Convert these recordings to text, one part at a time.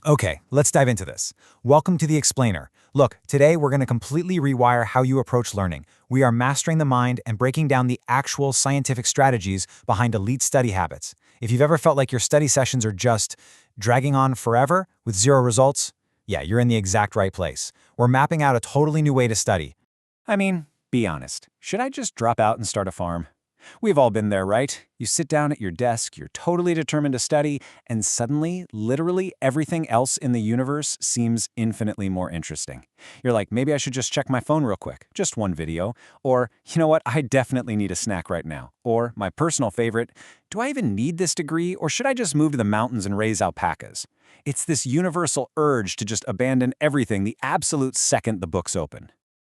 Okay, let's dive into this. Welcome to The Explainer. Look, today we're going to completely rewire how you approach learning. We are mastering the mind and breaking down the actual scientific strategies behind elite study habits. If you've ever felt like your study sessions are just dragging on forever with zero results, yeah, you're in the exact right place. We're mapping out a totally new way to study. I mean, be honest. Should I just drop out and start a farm? We've all been there, right? You sit down at your desk, you're totally determined to study, and suddenly, literally everything else in the universe seems infinitely more interesting. You're like, maybe I should just check my phone real quick, just one video. Or, you know what, I definitely need a snack right now. Or, my personal favorite, do I even need this degree, or should I just move to the mountains and raise alpacas? It's this universal urge to just abandon everything the absolute second the book's open.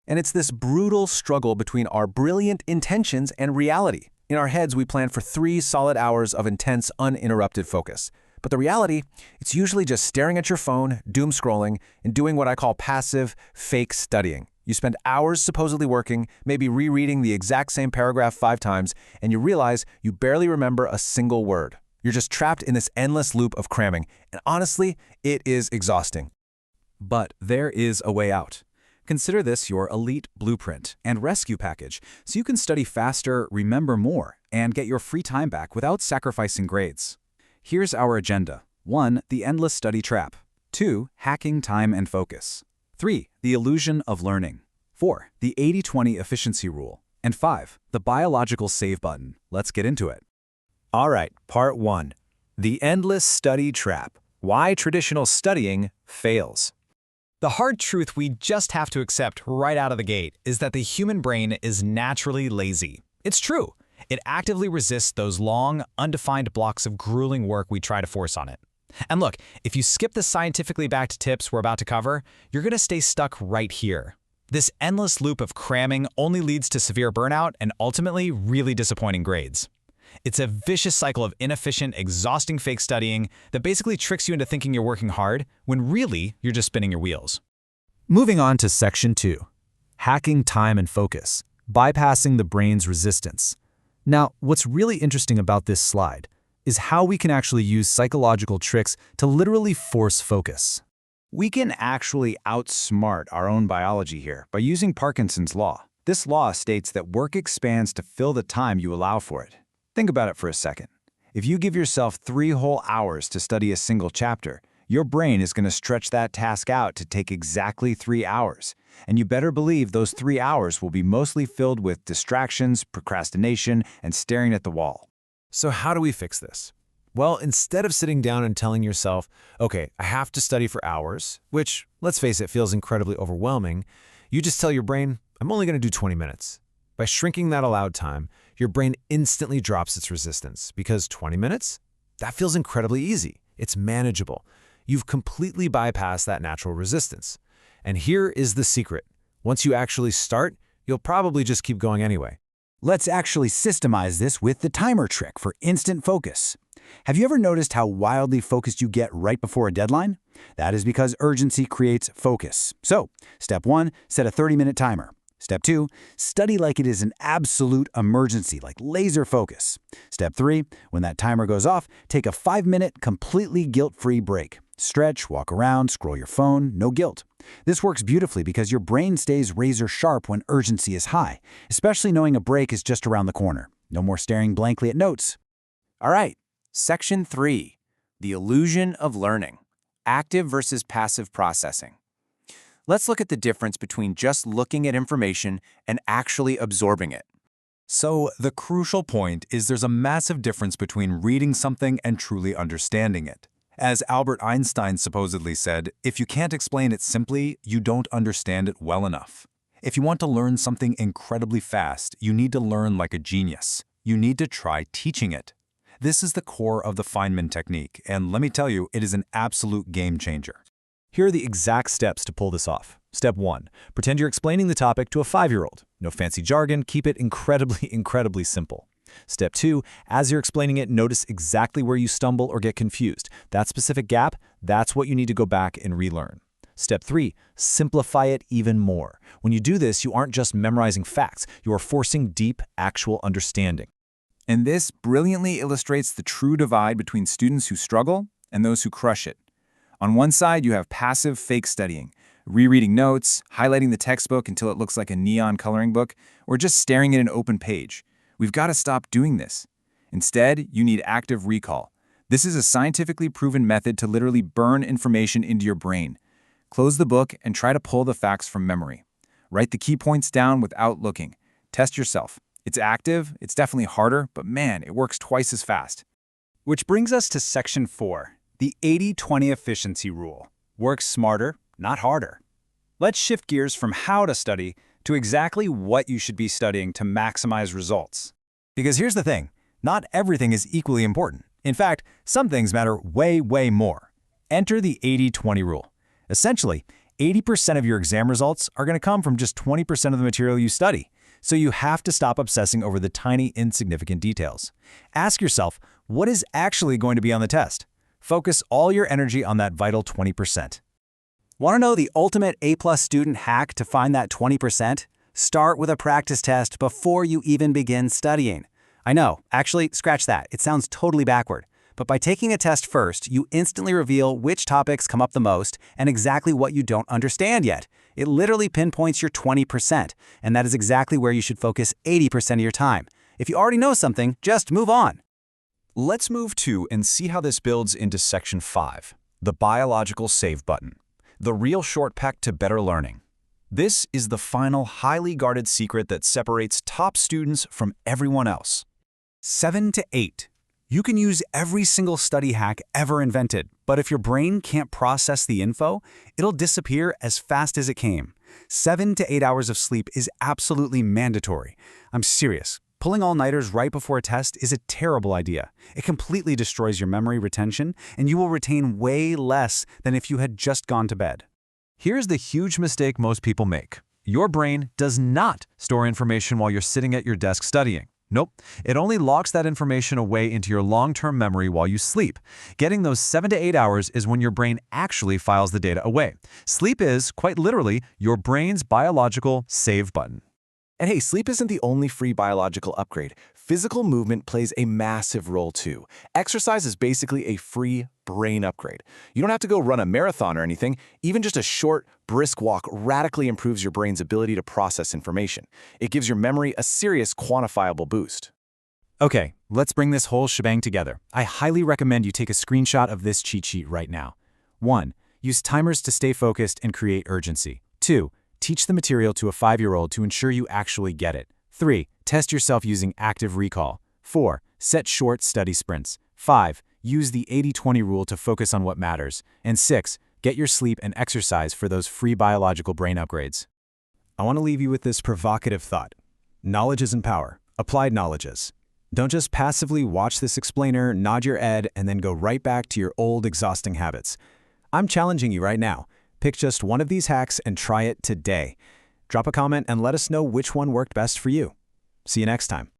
And it's this brutal struggle between our brilliant intentions and reality. In our heads, we plan for 3 solid hours of intense, uninterrupted focus. But the reality, it's usually just staring at your phone, doom scrolling, and doing what I call passive, fake studying. You spend hours supposedly working, maybe rereading the exact same paragraph 5 times, and you realize you barely remember a single word. You're just trapped in this endless loop of cramming, and honestly, it is exhausting. But there is a way out. Consider this your elite blueprint and rescue package so you can study faster, remember more, and get your free time back without sacrificing grades. Here's our agenda. 1. The endless study trap. 2. Hacking time and focus. 3. The illusion of learning. 4. The 80-20 efficiency rule. And 5. The biological save button. Let's get into it. All right, part 1. The endless study trap. Why traditional studying fails. The hard truth we just have to accept right out of the gate is that the human brain is naturally lazy. It's true. It actively resists those long, undefined blocks of grueling work we try to force on it. And look, if you skip the scientifically backed tips we're about to cover, you're going to stay stuck right here. This endless loop of cramming only leads to severe burnout and ultimately really disappointing grades. It's a vicious cycle of inefficient, exhausting fake studying that basically tricks you into thinking you're working hard when really you're just spinning your wheels. Moving on to Section 2. Hacking time and focus. Bypassing the brain's resistance. Now, what's really interesting about this slide is how we can actually use psychological tricks to literally force focus. We can actually outsmart our own biology here by using Parkinson's law. This law states that work expands to fill the time you allow for it. Think about it for a second. If you give yourself 3 whole hours to study a single chapter, your brain is going to stretch that task out to take exactly 3 hours. And you better believe those 3 hours will be mostly filled with distractions, procrastination, and staring at the wall. So how do we fix this? Well, instead of sitting down and telling yourself, okay, I have to study for hours, which, let's face it, feels incredibly overwhelming, you just tell your brain, I'm only going to do 20 minutes. By shrinking that allowed time, your brain instantly drops its resistance because 20 minutes? That feels incredibly easy. It's manageable. You've completely bypassed that natural resistance. And here is the secret. Once you actually start, you'll probably just keep going anyway. Let's actually systemize this with the timer trick for instant focus. Have you ever noticed how wildly focused you get right before a deadline? That is because urgency creates focus. So, step 1, set a 30-minute timer. Step 2, study like it is an absolute emergency, like laser focus. Step 3, when that timer goes off, take a 5-minute, completely guilt-free break. Stretch, walk around, scroll your phone, no guilt. This works beautifully because your brain stays razor sharp when urgency is high, especially knowing a break is just around the corner. No more staring blankly at notes. All right, Section 3, the illusion of learning, active versus passive processing. Let's look at the difference between just looking at information and actually absorbing it. So, the crucial point is there's a massive difference between reading something and truly understanding it. As Albert Einstein supposedly said, if you can't explain it simply, you don't understand it well enough. If you want to learn something incredibly fast, you need to learn like a genius. You need to try teaching it. This is the core of the Feynman technique, and let me tell you, it is an absolute game changer. Here are the exact steps to pull this off. Step 1. Pretend you're explaining the topic to a 5-year-old. No fancy jargon, keep it incredibly simple. Step 2. As you're explaining it, notice exactly where you stumble or get confused. That specific gap, that's what you need to go back and relearn. Step 3. Simplify it even more. When you do this, you aren't just memorizing facts, you are forcing deep, actual understanding. And this brilliantly illustrates the true divide between students who struggle and those who crush it. On one side, you have passive fake studying, rereading notes, highlighting the textbook until it looks like a neon coloring book, or just staring at an open page. We've got to stop doing this. Instead, you need active recall. This is a scientifically proven method to literally burn information into your brain. Close the book and try to pull the facts from memory. Write the key points down without looking. Test yourself. It's active, it's definitely harder, but man, it works twice as fast. Which brings us to Section 4, the 80-20 efficiency rule. Work smarter, not harder. Let's shift gears from how to study to exactly what you should be studying to maximize results. Because here's the thing, not everything is equally important. In fact, some things matter way, way more. Enter the 80-20 rule. Essentially, 80% of your exam results are going to come from just 20% of the material you study. So you have to stop obsessing over the tiny, insignificant details. Ask yourself, what is actually going to be on the test? Focus all your energy on that vital 20%. Want to know the ultimate A+ student hack to find that 20%? Start with a practice test before you even begin studying. I know, actually, scratch that. It sounds totally backward. But by taking a test first, you instantly reveal which topics come up the most and exactly what you don't understand yet. It literally pinpoints your 20%, and that is exactly where you should focus 80% of your time. If you already know something, just move on. Let's move to and see how this builds into Section 5, the biological save button, the real shortcut to better learning. This is the final highly guarded secret that separates top students from everyone else. 7 to 8. You can use every single study hack ever invented, but if your brain can't process the info, it'll disappear as fast as it came. 7 to 8 hours of sleep is absolutely mandatory. I'm serious. Pulling all-nighters right before a test is a terrible idea. It completely destroys your memory retention, and you will retain way less than if you had just gone to bed. Here's the huge mistake most people make. Your brain does not store information while you're sitting at your desk studying. Nope, it only locks that information away into your long-term memory while you sleep. Getting those 7 to 8 hours is when your brain actually files the data away. Sleep is, quite literally, your brain's biological save button. And hey, sleep isn't the only free biological upgrade. Physical movement plays a massive role too. Exercise is basically a free brain upgrade. You don't have to go run a marathon or anything. Even just a short, brisk walk radically improves your brain's ability to process information. It gives your memory a serious quantifiable boost. Okay, let's bring this whole shebang together. I highly recommend you take a screenshot of this cheat sheet right now. 1. Use timers to stay focused and create urgency. 2. Teach the material to a 5-year-old to ensure you actually get it. 3. Test yourself using active recall. 4. Set short study sprints. 5. Use the 80-20 rule to focus on what matters. And 6. Get your sleep and exercise for those free biological brain upgrades. I want to leave you with this provocative thought. Knowledge isn't power. Applied knowledge is. Don't just passively watch this explainer, nod your head, and then go right back to your old exhausting habits. I'm challenging you right now. Pick just one of these hacks and try it today. Drop a comment and let us know which one worked best for you. See you next time.